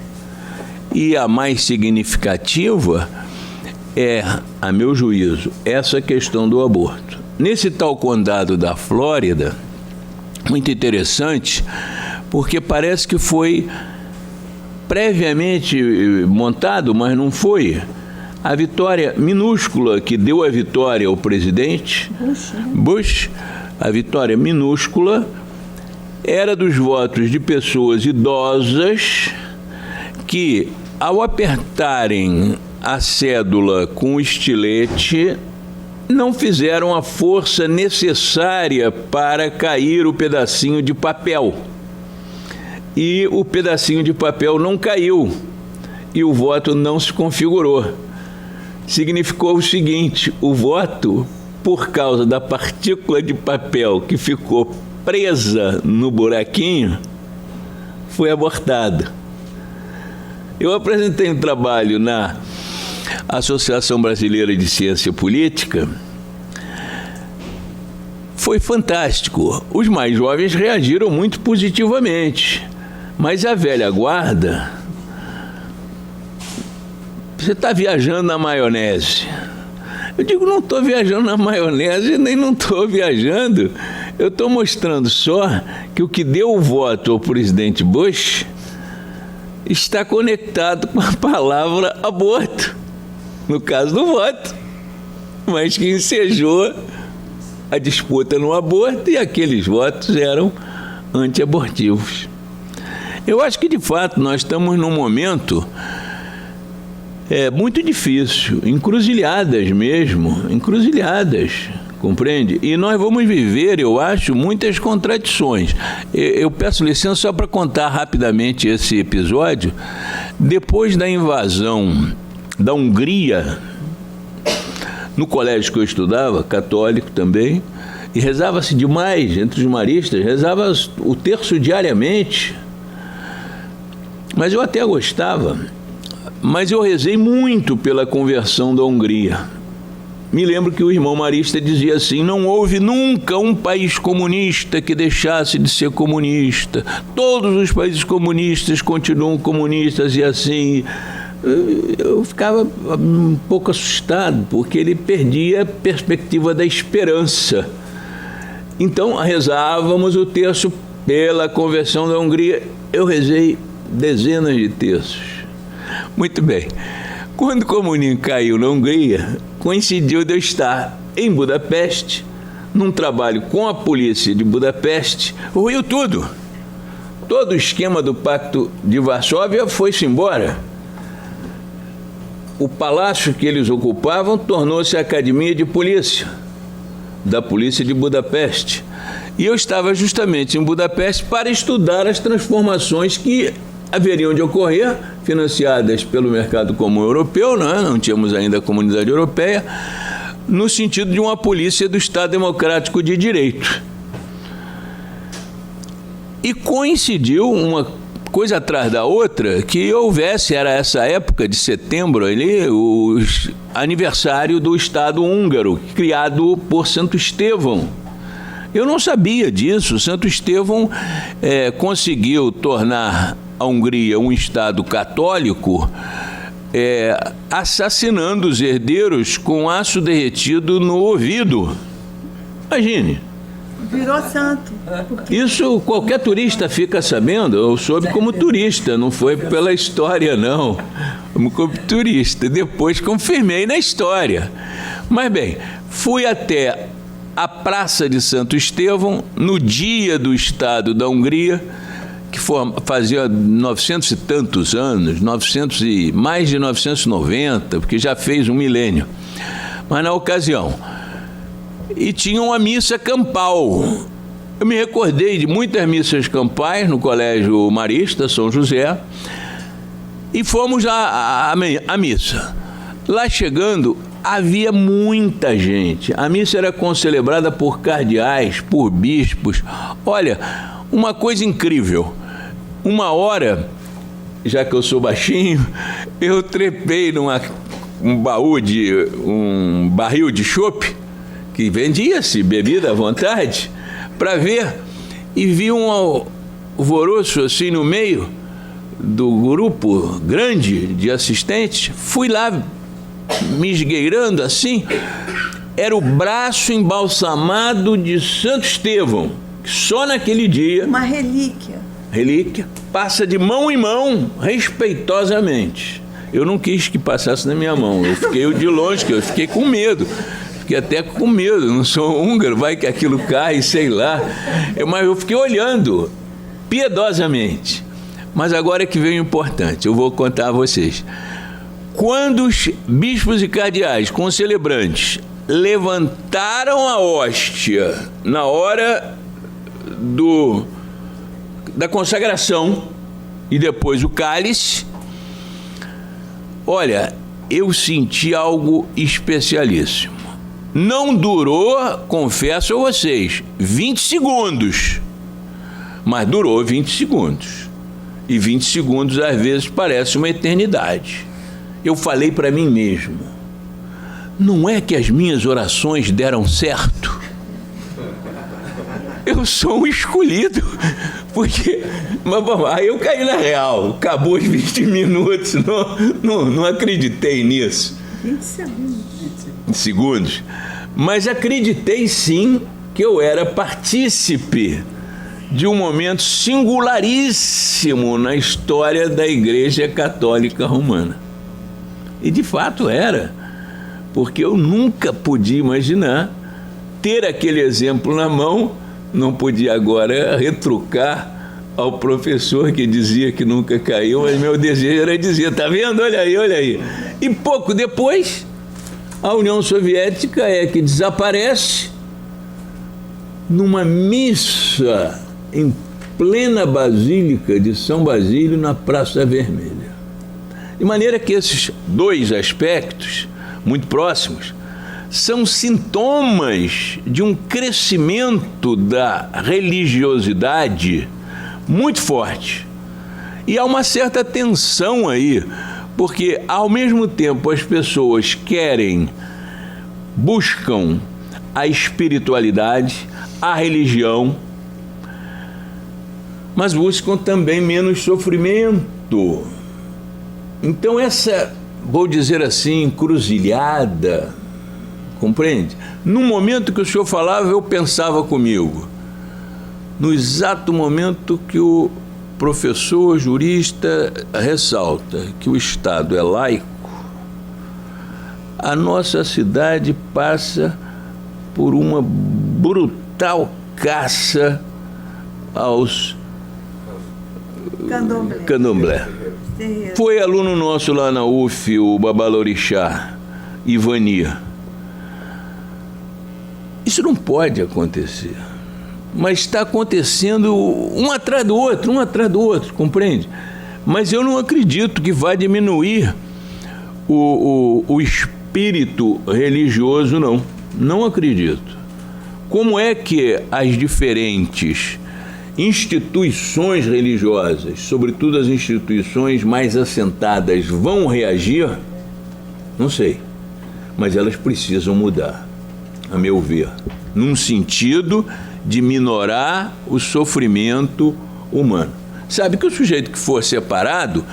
e a mais significativa é, a meu juízo, essa questão do aborto. nesse tal condado da Flórida, muito interessante, porque parece que foi previamente montado, mas não foi. A vitória minúscula que deu a vitória ao presidente Bush, a vitória minúscula, era dos votos de pessoas idosas que, ao apertarem a cédula com o estilete, não fizeram a força necessária para cair o pedacinho de papel. E o pedacinho de papel não caiu e o voto não se configurou. Significou o seguinte: o voto, por causa da partícula de papel que ficou presa no buraquinho, foi abortado. Eu apresentei um trabalho na Associação Brasileira de Ciência Política. Foi fantástico. Os mais jovens reagiram muito positivamente, mas a velha guarda, você está viajando na maionese. Eu digo, não estou viajando na maionese, nem não estou viajando. Eu estou mostrando só que o que deu o voto ao presidente Bush está conectado com a palavra aborto, no caso do voto, mas que ensejou a disputa no aborto, e aqueles votos eram anti-abortivos. Eu acho que, de fato, nós estamos num momento muito difícil, encruzilhadas mesmo, encruzilhadas, compreende? E nós vamos viver, eu acho, muitas contradições. Eu peço licença só para contar rapidamente esse episódio. Depois da invasão da Hungria, no colégio que eu estudava, católico também, e rezava-se demais entre os maristas, rezava o terço diariamente, mas eu até gostava. Mas eu rezei muito pela conversão da Hungria. Me lembro que o irmão marista dizia assim: não houve nunca um país comunista que deixasse de ser comunista. Todos os países comunistas continuam comunistas, e assim. Eu ficava um pouco assustado, porque ele perdia a perspectiva da esperança. Então, rezávamos o terço pela conversão da Hungria. Eu rezei dezenas de terços. Muito bem. Quando o comunismo caiu na Hungria, coincidiu de eu estar em Budapeste, num trabalho com a polícia de Budapeste. Ruiu tudo. Todo o esquema do Pacto de Varsóvia foi-se embora. O palácio que eles ocupavam tornou-se a Academia de Polícia, da Polícia de Budapeste. E eu estava justamente em Budapeste para estudar as transformações que haveriam de ocorrer, financiadas pelo mercado comum europeu, não tínhamos ainda a Comunidade Europeia, no sentido de uma polícia do Estado Democrático de Direito. E coincidiu uma coisa atrás da outra, que houvesse, era essa época de setembro ali, o aniversário do Estado húngaro, criado por Santo Estevão. Eu não sabia disso. Santo Estevão conseguiu tornar a Hungria um Estado católico, assassinando os herdeiros com aço derretido no ouvido. Imagine. Virou santo. Isso qualquer turista fica sabendo. Eu soube como turista, não foi pela história, não. Como turista. Depois confirmei na história. Mas bem, fui até a Praça de Santo Estevão no dia do Estado da Hungria, que fazia 900 e tantos anos, mais de 990, porque já fez um milênio. Mas na ocasião, e tinha uma missa campal. Eu me recordei de muitas missas campais no Colégio Marista, São José, e fomos à missa. Lá chegando, havia muita gente. A missa era concelebrada por cardeais, por bispos. Olha, uma coisa incrível. Uma hora, já que eu sou baixinho, eu trepei um barril de chopp, que vendia-se bebida à vontade, para ver, e vi um alvoroço assim no meio do grupo grande de assistentes. Fui lá me esgueirando assim, era o braço embalsamado de Santo Estevão, que só naquele dia, Uma relíquia. passa de mão em mão, respeitosamente. Eu não quis que passasse na minha mão, eu fiquei de longe, que eu fiquei com medo. Fiquei até com medo, não sou húngaro, vai que aquilo cai, sei lá. Mas eu fiquei olhando, piedosamente. Mas agora é que vem o importante, eu vou contar a vocês. Quando os bispos e cardeais concelebrantes levantaram a hóstia na hora da consagração e depois o cálice, olha, eu senti algo especialíssimo. Não durou, confesso a vocês, 20 segundos, mas durou 20 segundos. E 20 segundos às vezes parece uma eternidade. Eu falei para mim mesmo, não é que as minhas orações deram certo? Eu sou um escolhido, porque aí eu caí na real, acabou os 20 minutos, não acreditei nisso. 20 segundos. Segundos, mas acreditei sim que eu era partícipe de um momento singularíssimo na história da Igreja Católica Romana. E de fato era, porque eu nunca podia imaginar ter aquele exemplo na mão, não podia agora retrucar ao professor que dizia que nunca caiu, mas meu desejo era dizer, tá vendo? Olha aí, olha aí. E pouco depois, a União Soviética é que desaparece numa missa em plena Basílica de São Basílio, na Praça Vermelha. De maneira que esses dois aspectos, muito próximos, são sintomas de um crescimento da religiosidade muito forte. E há uma certa tensão aí, porque ao mesmo tempo as pessoas buscam a espiritualidade, a religião, mas buscam também menos sofrimento. Então essa, vou dizer assim, encruzilhada, compreende? No momento que o senhor falava, eu pensava comigo, no exato momento que o professor jurista ressalta que o Estado é laico, a nossa cidade passa por uma brutal caça aos candomblé. Foi aluno nosso lá na UF, o Babalorixá, Ivania. Isso não pode acontecer. Mas está acontecendo um atrás do outro, compreende? Mas eu não acredito que vai diminuir o espírito religioso, não. Não acredito. Como é que as diferentes instituições religiosas, sobretudo as instituições mais assentadas, vão reagir? Não sei. Mas elas precisam mudar, a meu ver, num sentido de minorar o sofrimento humano. Sabe que o sujeito que for separado,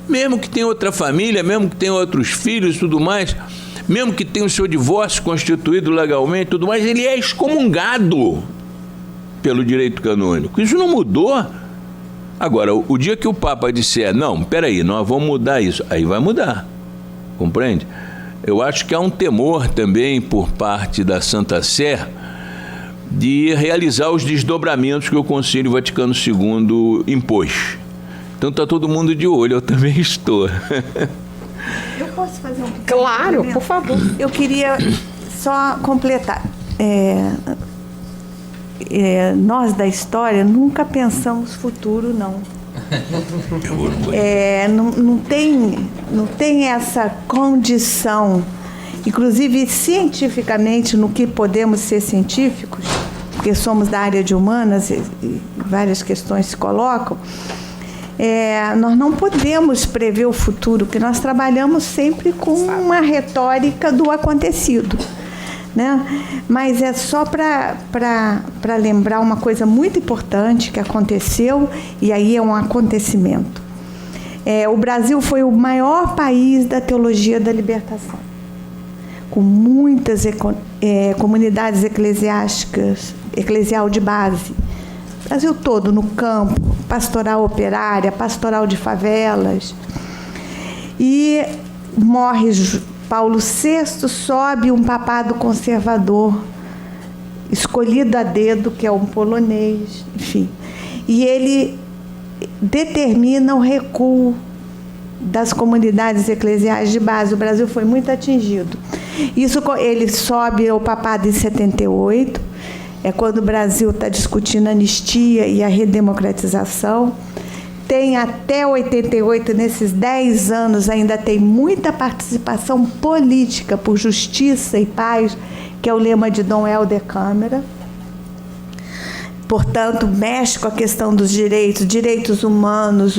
mesmo que tenha outra família, mesmo que tenha outros filhos e tudo mais, mesmo que tenha o seu divórcio constituído legalmente e tudo mais, ele é excomungado pelo direito canônico. Isso não mudou. Agora, o dia que o Papa disser, não, peraí, nós vamos mudar isso, aí vai mudar, compreende? Eu acho que há um temor também por parte da Santa Sé de realizar os desdobramentos que o Concílio Vaticano II impôs. Então está todo mundo de olho, eu também estou. Eu posso fazer um... Claro, por favor. Eu queria só completar. Nós da história nunca pensamos futuro, não. Não tem essa condição, inclusive cientificamente, no que podemos ser científicos, porque somos da área de humanas e várias questões se colocam, nós não podemos prever o futuro, porque nós trabalhamos sempre com uma retórica do acontecido, né? Mas é só para lembrar uma coisa muito importante que aconteceu, e aí é um acontecimento. O Brasil foi o maior país da teologia da libertação, com muitas comunidades eclesial de base. Brasil todo, no campo, pastoral operária, pastoral de favelas. E morre Paulo VI, sobe um papado conservador, escolhido a dedo, que é um polonês, enfim. E ele determina o recuo das comunidades eclesiais de base. O Brasil foi muito atingido. Ele sobe ao papado em 78, é quando o Brasil está discutindo a anistia e a redemocratização. Tem até 88, nesses 10 anos, ainda tem muita participação política por justiça e paz, que é o lema de Dom Helder Câmara. Portanto, mexe com a questão dos direitos humanos,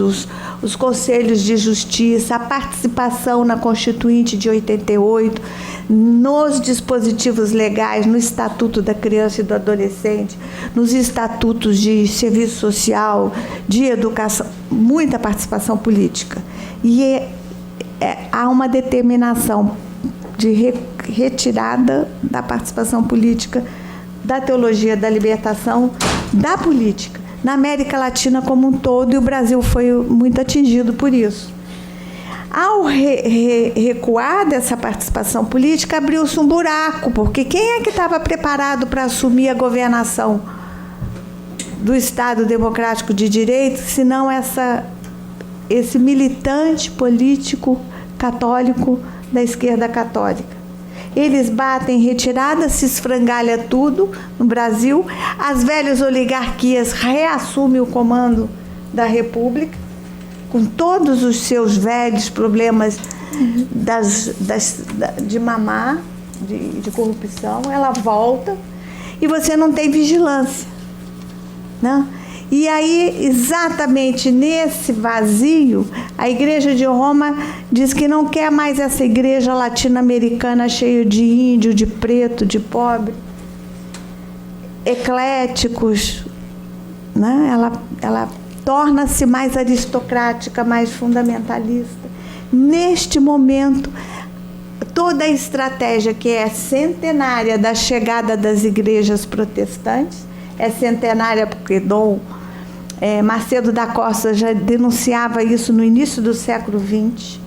os conselhos de justiça, a participação na Constituinte de 88, nos dispositivos legais, no Estatuto da Criança e do Adolescente, nos estatutos de serviço social, de educação, muita participação política. E há uma determinação de retirada da participação política, da teologia da libertação, da política, na América Latina como um todo, e o Brasil foi muito atingido por isso. Ao recuar dessa participação política, abriu-se um buraco, porque quem é que estava preparado para assumir a governação do Estado Democrático de Direito, se não esse militante político católico da esquerda católica? Eles batem retirada, se esfrangalha tudo no Brasil, as velhas oligarquias reassumem o comando da República, com todos os seus velhos problemas de mamar, de corrupção, ela volta e você não tem vigilância, né? E aí, exatamente nesse vazio, a Igreja de Roma diz que não quer mais essa igreja latino-americana cheia de índio, de preto, de pobre, ecléticos, né? Ela torna-se mais aristocrática, mais fundamentalista. Neste momento, toda a estratégia que é centenária da chegada das igrejas protestantes, é centenária porque Macedo da Costa já denunciava isso no início do século XX,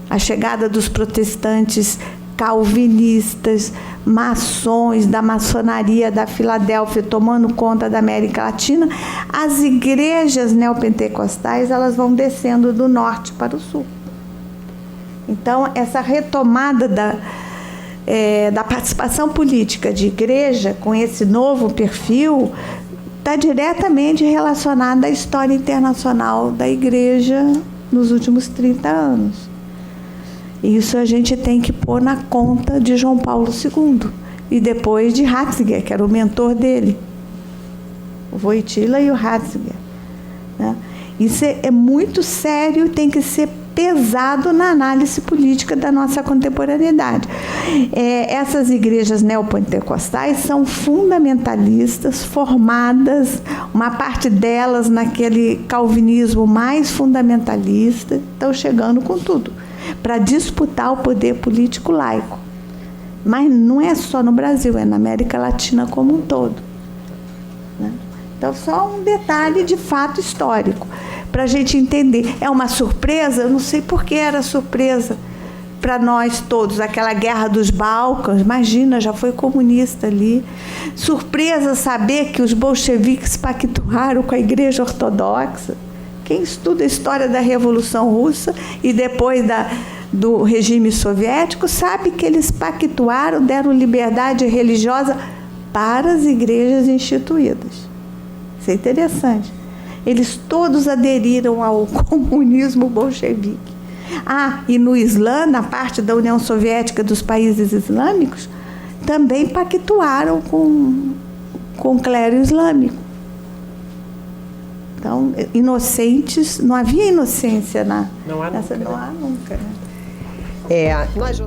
a chegada dos protestantes calvinistas, maçons, da maçonaria da Filadélfia tomando conta da América Latina. As igrejas neopentecostais, elas vão descendo do norte para o sul. Então, essa retomada da participação política de igreja, com esse novo perfil, está diretamente relacionada à história internacional da igreja nos últimos 30 anos. Isso a gente tem que pôr na conta de João Paulo II e depois de Ratzinger, que era o mentor dele, o Wojtyla e o Ratzinger, né? Isso é muito sério e tem que ser pesado na análise política da nossa contemporaneidade. Essas igrejas neopentecostais são fundamentalistas, formadas, uma parte delas naquele calvinismo mais fundamentalista, estão chegando com tudo, para disputar o poder político laico. Mas não é só no Brasil, é na América Latina como um todo, né? Então, só um detalhe de fato histórico, para a gente entender. É uma surpresa? Eu não sei por que era surpresa para nós todos, aquela guerra dos Balcãs, imagina, já foi comunista ali. Surpresa saber que os bolcheviques pactuaram com a Igreja Ortodoxa. Quem estuda a história da Revolução Russa e depois do regime soviético sabe que eles pactuaram, deram liberdade religiosa para as igrejas instituídas. Isso é interessante. Eles todos aderiram ao comunismo bolchevique. E no Islã, na parte da União Soviética dos países islâmicos, também pactuaram com o clero islâmico. Então, inocentes, não havia inocência nessa. Não há nunca. Né? Nós